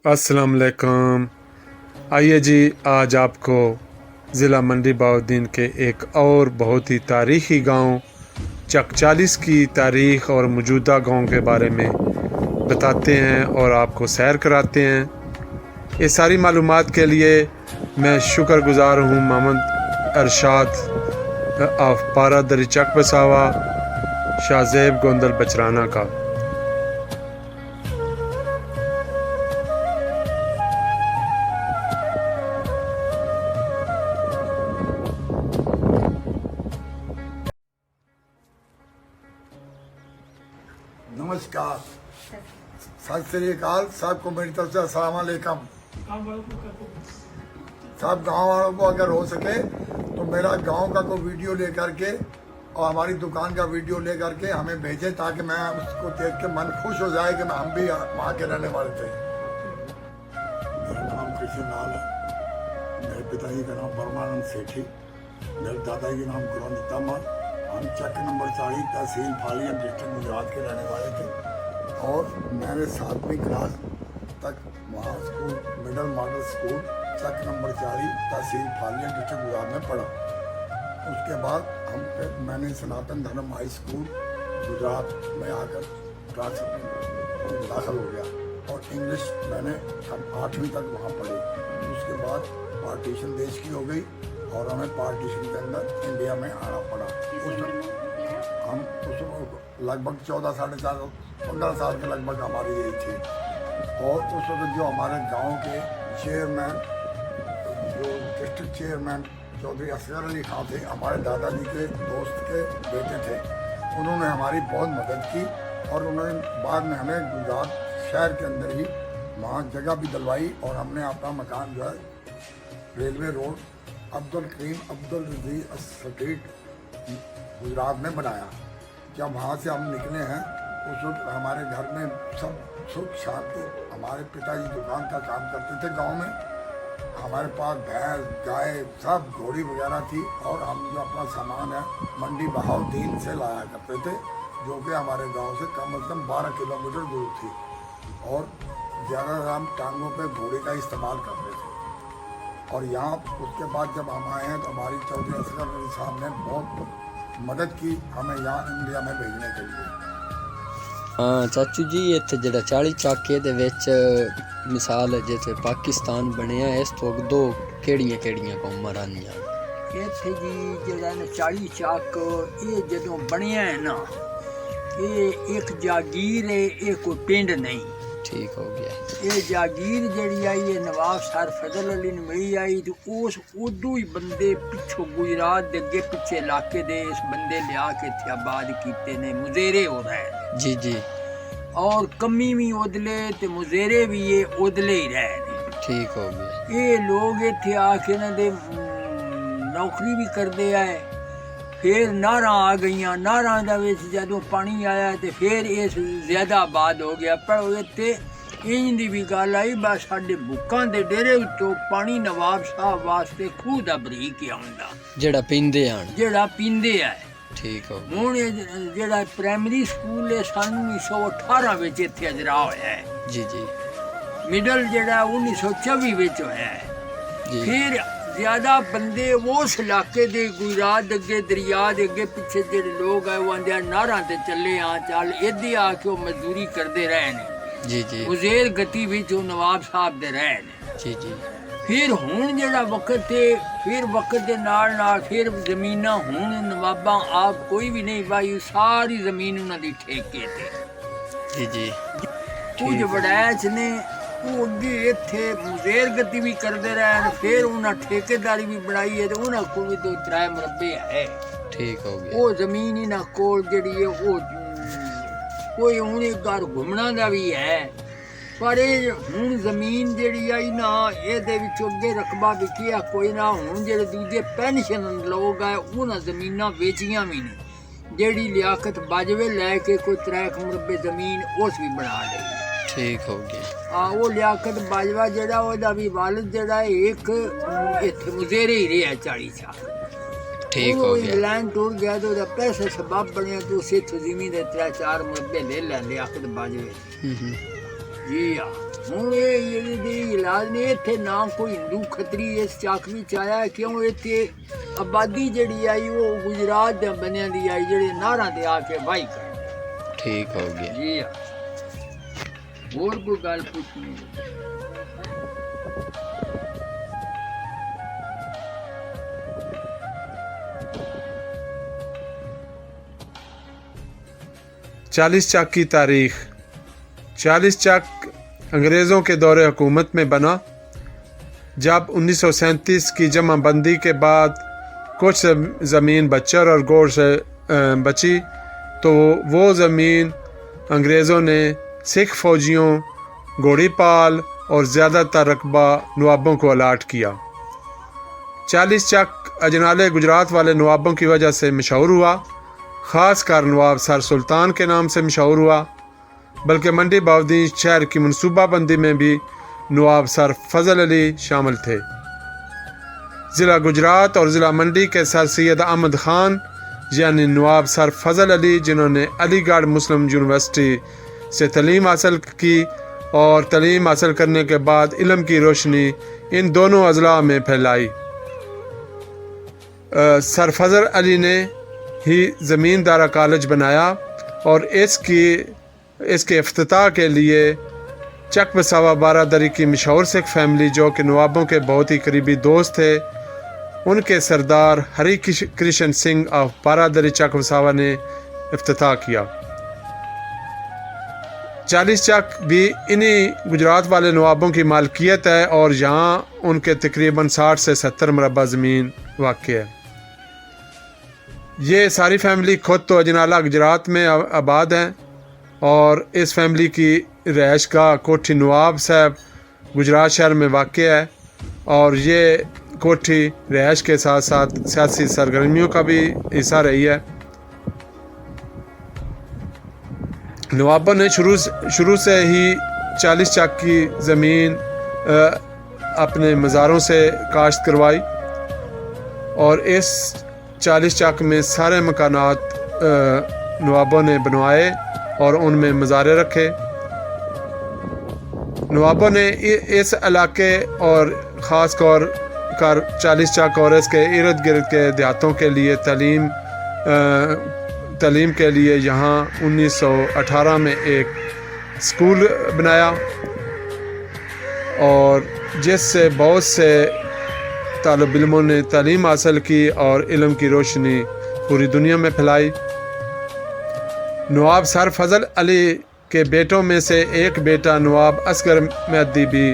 अस्सलाम वालेकुम। आइए जी, आज आपको ज़िला मंडी बहाउद्दीन के एक और बहुत ही तारीख़ी गांव चकचालीस की तारीख़ और मौजूदा गांव के बारे में बताते हैं और आपको सैर कराते हैं। ये सारी मालूमात के लिए मैं शुक्रगुज़ार हूँ मोहम्मद अरशाद ऑफ पारा दरी चक बसावा शाहजेब गोंदल बचराना का। नमस्कार, सत श्री अकाल। सबको मेरी तरफ से अस्सलाम वालेकुम। सब गांव वालों को अगर हो सके तो मेरा गांव का कोई वीडियो लेकर के और हमारी दुकान का वीडियो लेकर के हमें भेजें, ताकि मैं उसको देख के मन खुश हो जाए कि हम भी वहाँ के रहने वाले थे। मेरा नाम कृष्ण लाल है। मेरे पिताजी का नाम परमानंद सेठी, मेरे दादाजी का नाम गुरवंत तमल। हम चक नंबर 40 तहसील फालिया डिस्ट्रिक्ट गुजरात के रहने वाले थे और मैंने 7वीं क्लास तक वहाँ स्कूल मिडिल मॉडल स्कूल चक नंबर 40 तहसील फालिया डिस्ट्रिक्ट गुजरात में पढ़ा। उसके बाद मैंने सनातन धर्म हाई स्कूल गुजरात में आकर क्लास में दाखिल हो गया और इंग्लिश मैंने हम 8वीं तक वहाँ पढ़ी। उसके बाद पार्टीशन देश की हो गई और हमें पार्टीशन के अंदर इंडिया में आना पड़ा। हम उस लगभग 14 साढ़े 15 साल के लगभग हमारी एज थी। और उस वक्त जो हमारे गांव के चेयरमैन, जो डिस्ट्रिक्ट चेयरमैन चौधरी असगर अली खां थे, हमारे दादाजी के दोस्त के बेटे थे। उन्होंने हमारी बहुत मदद की और उन्होंने बाद में हमें गुजरात शहर के अंदर ही वहाँ जगह भी दिलवाई और हमने अपना मकान जो है railway road Abdul Karim Abdul रज़ीज़ street Gujarat में बनाया। जब वहाँ से हम निकले हैं उस वक्त हमारे घर में सब सुख शांति। हमारे पिताजी दुकान का काम करते थे गांव में। हमारे पास भैंस गाय सब घोड़ी वगैरह थी और हम जो अपना सामान है मंडी बहाउद्दीन से लाया करते थे, जो कि हमारे गांव से कम से कम 12 किलोमीटर दूर थी। और ज़्यादातर हम टांगों पे घोड़े का इस्तेमाल करते थे। और यहाँ उसके बाद जब हम आए हैं तो हमारी चौधरी असगर अली साहब ने बहुत मदद की हमें यहाँ इंडिया में भेजने के लिए। हाँ चाचू जी, इत्थे जेड़ा 40 चाके दे विच मिसाल जिथे पाकिस्तान बनया, इस तो दो केड़ियां कौमां रहियां इत्थे जी? जेड़ा 40 चाक ये जदों बनया है ना, ये एक जागीर है, ये कोई पिंड नहीं। ठीक हो गया। ये जागीर जड़ी आई है नवाब सर फजल अली ने मिली आई, तो उस उदू ही बंदे पिछों गुजरात दे अगे पिछे इलाके दे इस बंदे लिया के इत्थे आबाद कीते ने। मुजेरे हो रहे हैं जी जी, और कमी भी उदले ते मुजेरे भी ये उदले ही रहे ने। ठीक हो गया। ये लोग इत्थे आके ना दे नौकरी भी करते आए। फिर नारा आ गई, नारा जदों पानी आया तो फिर ये ज्यादा आबाद हो गया। पर इत्थे इंज दी भी गल आई, बस साडे बुक्कां दे डेरे उत्तों पानी नवाब साहब वास्ते खूह दा बरीक आउंदा, जेड़ा पींदे आन, जेड़ा पींदे है। ठीक हो गया। हुण जेड़ा प्राइमरी स्कूल है सन 1918 विच इत्थे अजरा होया है। जी जी। मिडल जेड़ा 1924 विच होया है। जी। फिर ज्यादा बंदे उस इलाके दे गुजरात अगे दरिया दे अगे पिछे जेड़े लोग है वो आंदे नारा ते चले आ चल इधे आके वो मजदूरी करते रहे ने। जी जी। मुजेर गति विच नवाब साहब दे रहे ने। जी जी। फिर हुण जेड़ा वक्त है, फिर वक्त दे नाल फिर जमीना हुण नवाबा आप कोई भी नहीं भाई, सारी जमीन उन्हां दी ठेके ते। जी जी। कुछ वड़ैच ने वो अगे इत्थे मुजेर गति भी करते रहे। फिर उन्हें ठेकेदारी भी बनाई है तो उन्होंने को भी 2-3 मुरब्बे है। ठीक हो गया। वो जमीन इन्होंने कोल जड़ी है वो कोई हूँ एक घर घूमना का भी है। पर ये हूँ जमीन जड़ी आई ना ये अगे रकबा विकिया कोई ना। हूँ जो दूजे पेंशन लोग है उन्हें जमीन बेचियां भी नहीं। जेड़ी लियाकत बाजवे लैके कोई 3 मुरब्बे जमीन उस भी बना ली। ठीक हो गया। हाँ, वो लियाकत बाजवा जेड़ा ओदा भी वालिद जेड़ा एक इत्थे मुजेरे ही रहा 40 साल। ठीक हो गया। इंग्लैंड टूर गया तो ओदा पैसे सबब बनिया तो उसे जमीन दे 3-4 मुरब्बे ले लियाकत बाजवे। जी हाँ। ਹੁਣ ਇਹਦੇ ਇਲਾਜ ਨੇ ਇੱਥੇ ਨਾ ਕੋਈ ਹਿੰਦੂ ਖੱਤਰੀ ਇਸ ਚੱਕ ਵਿੱਚ ਆਇਆ ਕਿਉਂ ਇੱਥੇ ਆਬਾਦੀ ਜਿਹੜੀ ਆਈ ਉਹ ਗੁਜਰਾਤ ਦੇ ਬੰਨਿਆਂ ਦੀ ਆਈ ਜਿਹੜੇ ਨਾਰਾਂ ਤੇ ਆ ਕੇ ਵਾਹੀ ਕਰ ਠੀਕ ਹੋ ਗਿਆ ਜੀ ਹਾਂ। ਹੋਰ ਕੋਈ ਗੱਲ ਪੁੱਛਣੀ 40 चक की तारीख। 40 चक अंग्रेज़ों के दौरे हुकूमत में बना। जब 1937 की जमाबंदी के बाद कुछ ज़मीन बच्चर और गोर से बची तो वो ज़मीन अंग्रेज़ों ने सिख फ़ौजियों, घोड़ीपाल और ज़्यादातर रकबा नवाबों को अलाट किया। 40 चक अजनाले गुजरात वाले नवाबों की वजह से मशहूर हुआ, ख़ास कर नवाब सर सुल्तान के नाम से मशहूर हुआ, बल्कि मंडी बाउद्दीन शहर की मनसूबाबंदी में भी नवाब सर फजल अली शामिल थे। ज़िला गुजरात और ज़िला मंडी के सर सैयद अहमद ख़ान यानी नवाब सर फजल अली, जिन्होंने अलीगढ़ मुस्लिम यूनिवर्सिटी से तलीम हासिल की और तलीम हासिल करने के बाद इल्म की रोशनी इन दोनों अज़ला में फैलाई। सर फजल अली ने ही ज़मींदारा कॉलेज बनाया और इसके इफ्तिताह के लिए चक बसावा बारादरी की मशहूर सिख फैमिली, जो कि नवाबों के बहुत ही करीबी दोस्त थे, उनके सरदार हरी कृष्ण सिंह ऑफ बारादरी चक बसावा ने इफ्तिताह किया। 40 चक भी इन्हीं गुजरात वाले नवाबों की मालकियत है और यहाँ उनके तकरीबन 60 से 70 मरबा ज़मीन वाक़ है। ये सारी फैमिली खुद तो अजनाला गुजरात में आबाद हैं और इस फैमिली की रहायश गाह कोठी नवाब साहब गुजरात शहर में वाक़ है और ये कोठी रहायश के साथ साथ सियासी सरगर्मियों का भी हिस्सा रही है। नवाबों ने शुरू से ही 40 चक की ज़मीन अपने मज़ारों से काश्त करवाई और इस 40 चक में सारे मकानात नवाबों ने बनवाए और उनमें मज़ारे रखे। नवाबों ने इस इलाके और ख़ास तौर कर 40 चक और इसके इर्द गिर्द के देहातों के लिए तालीम के लिए यहाँ 1918 में एक स्कूल बनाया और जिससे बहुत से तालिब इल्मों ने तालीम हासिल की और इल्म की रोशनी पूरी दुनिया में फैलाई। नवाब सर फजल अली के बेटों में से एक बेटा नवाब असगर मेहदी भी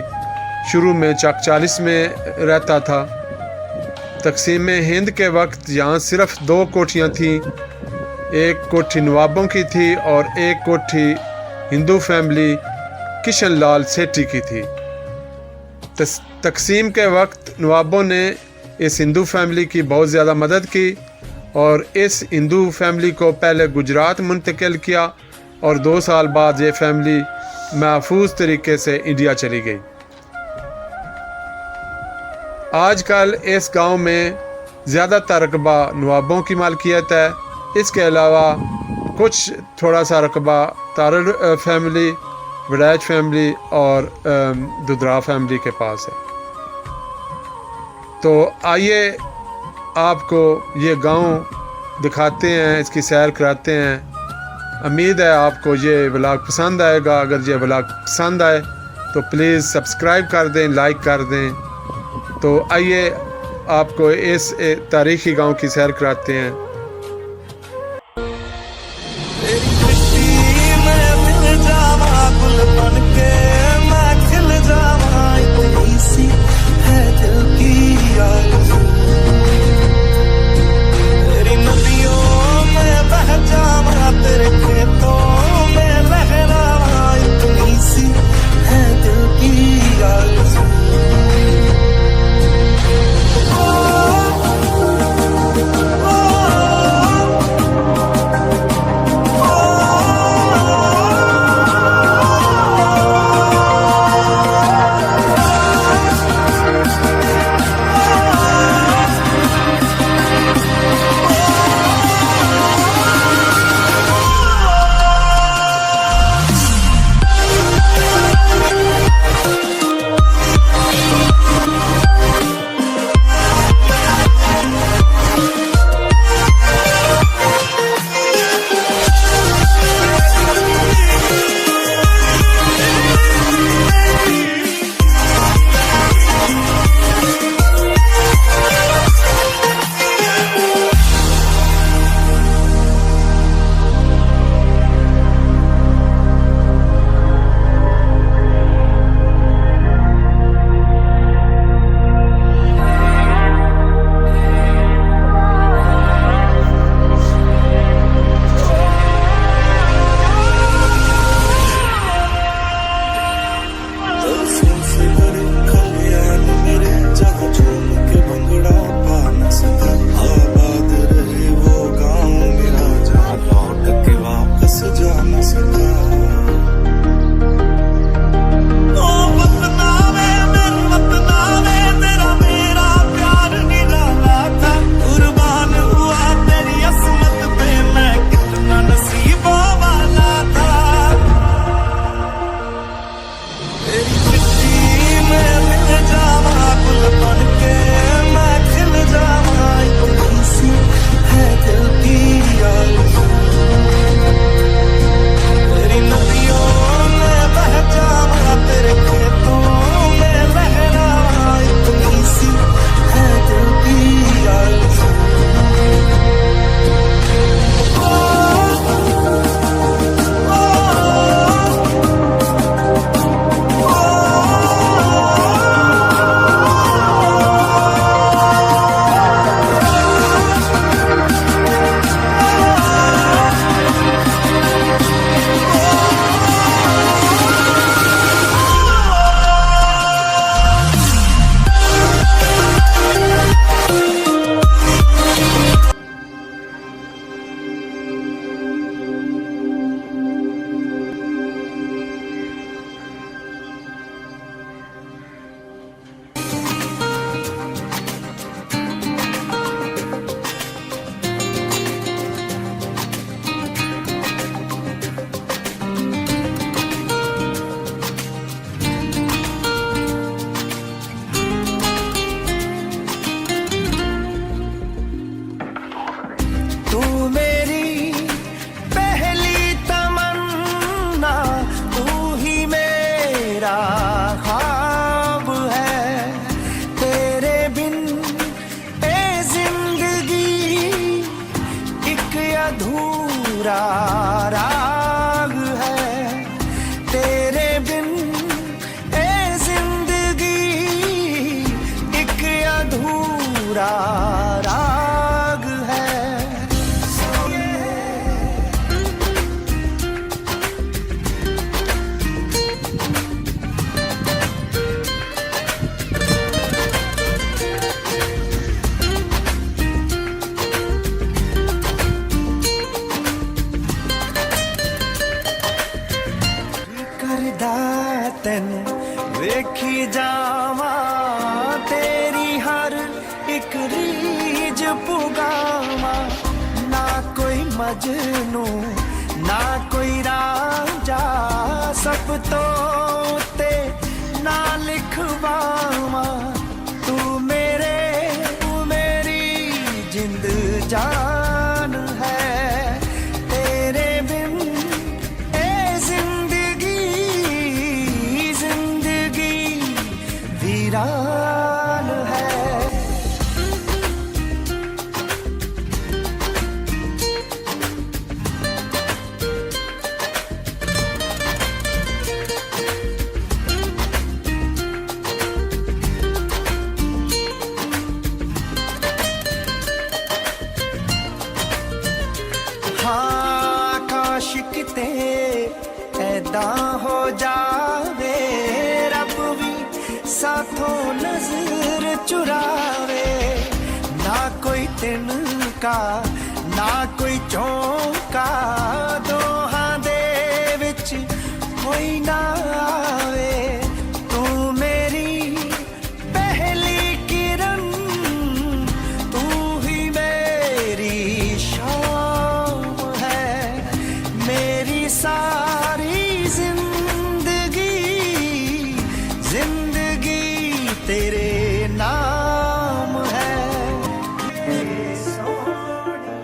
शुरू में चक 40 में रहता था। तकसीम हिंद के वक्त यहाँ सिर्फ 2 कोठियाँ थीं, एक कोठी नवाबों की थी और एक कोठी हिंदू फैमिली किशन लाल सेठी की थी। तकसीम के वक्त नवाबों ने इस हिंदू फैमिली की बहुत ज़्यादा मदद की और इस हिंदू फैमिली को पहले गुजरात मुंतकिल किया और 2 साल बाद ये फैमिली महफूज तरीके से इंडिया चली गई। आजकल इस गांव में ज़्यादातर रकबा नवाबों की मालकियत है। इसके अलावा कुछ थोड़ा सा रकबा तारड़ फैमिली, वड़ैच फैमिली और दुदरा फैमिली के पास है। तो आइए आपको ये गांव दिखाते हैं, इसकी सैर कराते हैं। उम्मीद है आपको ये व्लॉग पसंद आएगा। अगर ये व्लॉग पसंद आए तो प्लीज़ सब्सक्राइब कर दें, लाइक कर दें। तो आइए आपको इस तारीख़ी गांव की सैर कराते हैं। Oh करदा तैनू वेखी जावा, तेरी हर एक रीज पुगावा। ना कोई मजनू ना कोई राजा, सब तो ते ना लिखवावा। तू मेरी जिंद जान है, तेरे बिन ए जिंदगी जिंदगी वीरान है। हाँ काश किते ऐदा हो जावे, रब भी साथों नजर चुरावे। ना कोई तिनका ना कोई चौंका, दोहां दे विच कोई ना आवे। तू मेरी पहली किरण, तू ही मेरी शाम है। मेरी सारी जिंदगी जिंदगी तेरे नाम है। मेरी सोनी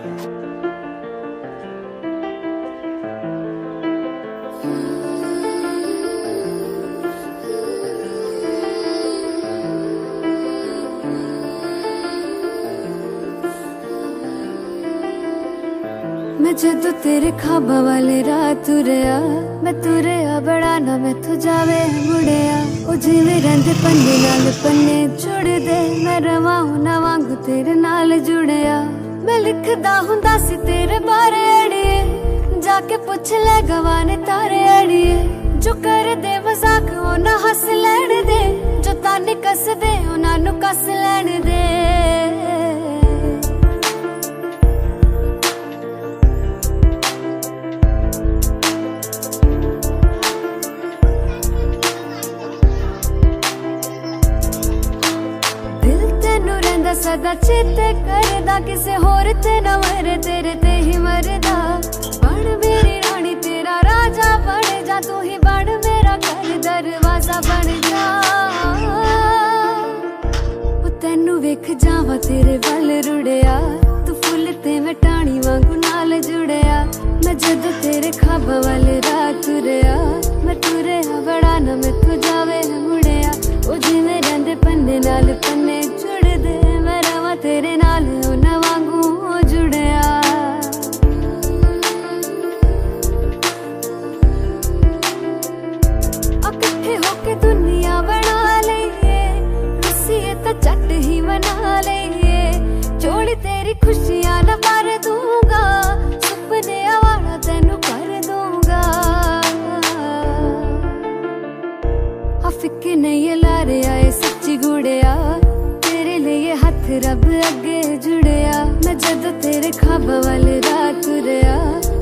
मैं जदों तेरे खाबा वाले राह तुरया, मैं तुरया बड़ा ना मैं तू जावे मुड़िया। ओ जिवें रहिंदे पन्ने नाल पन्ने जुड़ दे, मैं रवां ना वांगू तेरे नाल जुड़िया। मैं लिखदा हुंदा सी तेरे बारे अड़िए, जाके पुछ ले गवाने तारे अड़िए। जो कर दे मजाक ओ ना हस लैण दे, जो ताने कस दे उन्हां नू कस लैण दे। सदा चेते करदा, किसे होर ते ना मरे, तेरे ते ही मरदा। बन मेरी रानी तेरा राजा बन जा, तू ही बन मेरा घर दरवाजा बन जा। ओ तैनू वेख जावा तेरे वल रुड़िया, तू फुल ते मैं टाणी वांगू नाल जुड़िया। मैं जदों तेरे खाबा वाल राह तुरया, मैं तुरया बड़ा ना मैं तू जावे मुड़िया। ओ जिवें रहिंदे पन्ने नाल पन्ने जुड़ दे, मैं रवां तेरे नाल उन्हां वांगू जुड़िया। इकट्ठे होके दुनिया बना लईए, रुसीए तां झट ही मना लईए। जोड़ी तेरी खुशियां न भर दूंगा, सुपने वाला तैनू कर दूंगा। फिक्र नहीं ला रहा है सच्ची गुड़िया, तेरे लिए हथ रब अगे जुड़िया। मैं जदों तेरे खाबा वाल राह तुरया,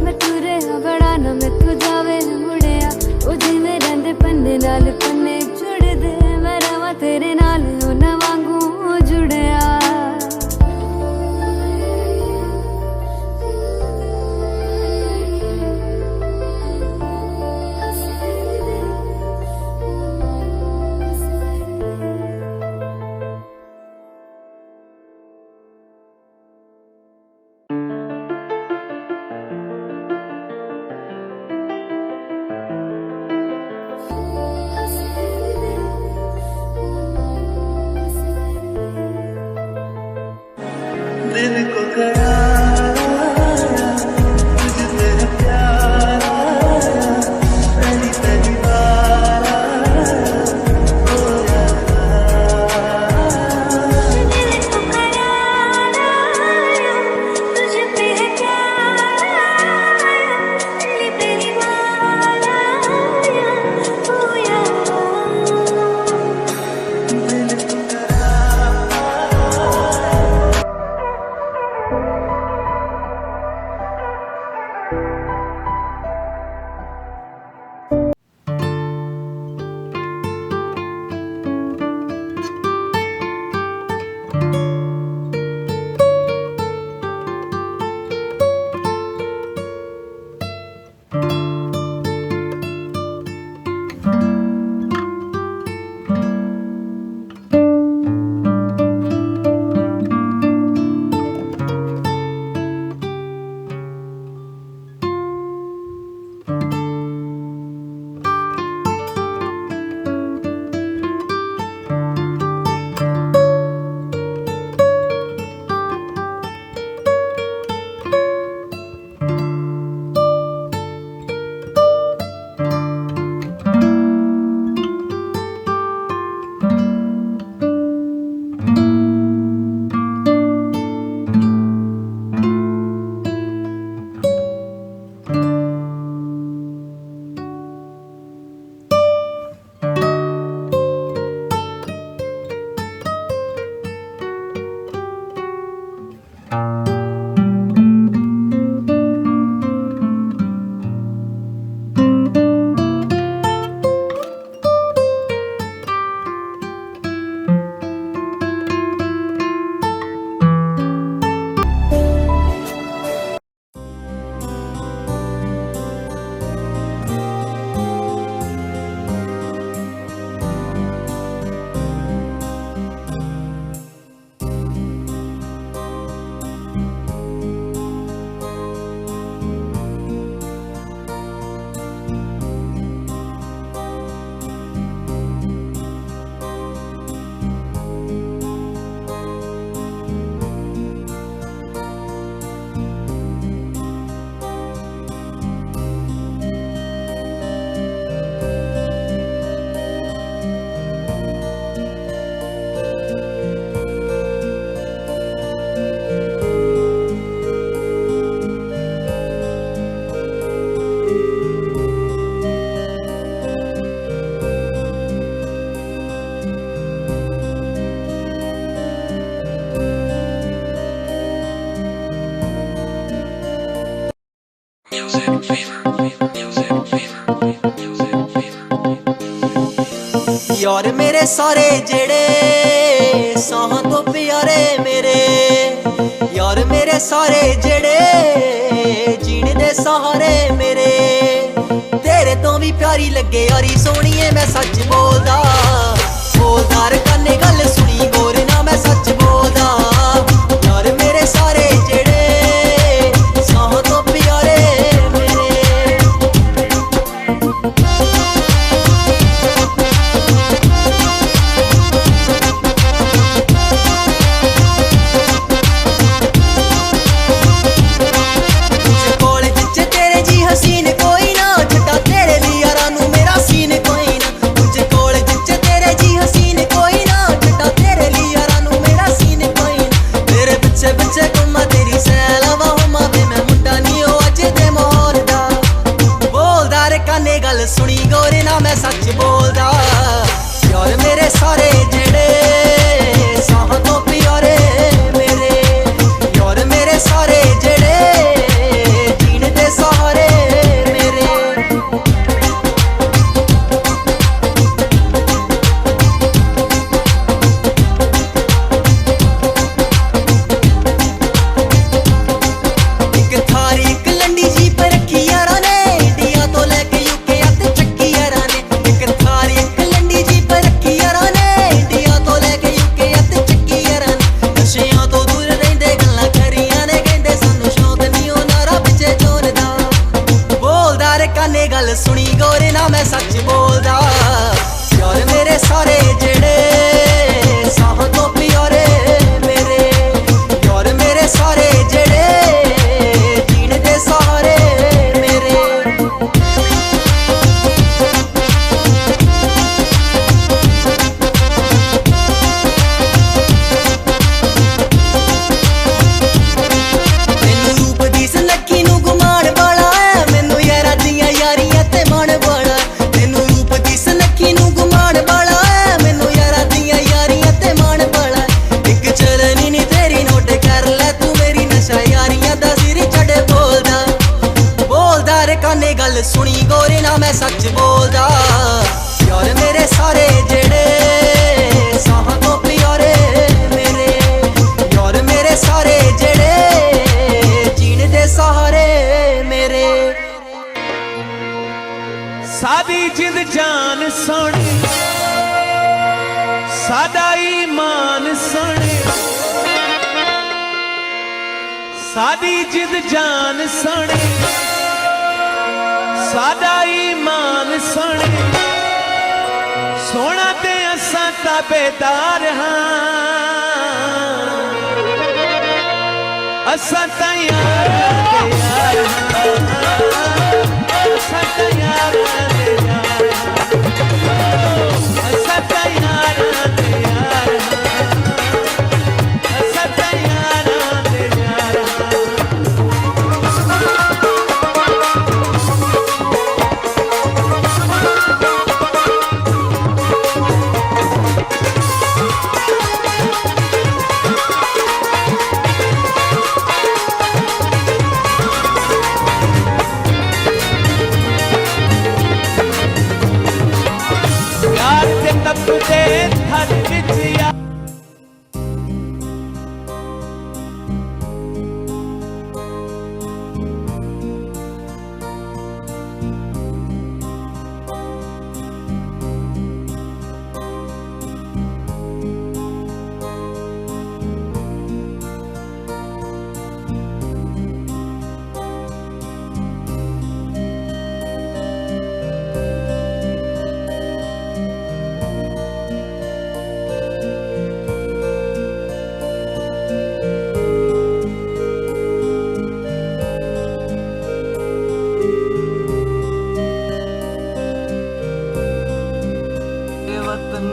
मैं तुरया बड़ा ना मैं तू जावे मुड़िया। ओ जिवें रहिंदे पन्ने नाल पन्ने जुड़ दे, मैं रवां तेरे नाल उन्हां वांगू जुड़िया। यार मेरे सारे जेड़े साहां तो प्यारे मेरे, यार मेरे सारे जेड़े जीने दे सहारे मेरे, तेरे तो भी प्यारी लगे यारी सोहणीए मैं सच बोलदा, बोलदा रे कन्ने गल सुनी गोरे ना मैं सच बोलदा, यार मेरे सारे जेड़े साहां तो प्यारे मेरे। हसीन कोई ना छटा तेरे लिए यारा नू मेरा सीन कोई ना, मुझे कोल जिच्चे तेरे जी हसीन कोई ना छटा तेरे लिए यारा नू मेरा सीन कोई ना, तेरे पिछे पिछे घुमा तेरी सैलवा हुमा वे मैं मुंडा नी हो अज दे मोहर दा, बोलदा रे काने गल सुनी गोरे ना मैं सच बोलदा, यार मेरे सारे जेड़े साहां तो प्यारे मेरे, यार मेरे सारे जेड़े जीने दे सहारे गल सुनी गोरे ना मैं सच बोलदा, यार मेरे सारे जेड़े साहां तो प्यारे मेरे, यार मेरे सारे जेड़े जीने दे सहारे मेरे। मैनू रूप दी सनकी नू गुमान वाला है, मैनू यारा दियां यारियां ते मन वाला, मैनू रूप दी सनकी नू गुमान वाला है, मैनू यारा दियां यारियां ते मन वाला, एक चलनी नी तेरी नोट कर ले तू मेरी नशा यारियां दा सिर छड़े बोलदा, बोलदा रे काने गल सुनी गोरे ना मैं सच बोलदा, यार मेरे सारे जेड़े साहां तो प्यारे मेरे, यार मेरे सारे जेड़े जीने दे सहारे मेरे। सादी जिंद जान सोनी सादा ईमान सोनी, सादी जिंद जान सोनी सादा ईमान सोनी, सोना ते असां ताबेदार हां, असां तां यार दे यार हां, असां तां यार दे यार हां, असां तां यार दे यार हां, असां तां यार दे यार हां। यार ते तब दे थर विच यार वतन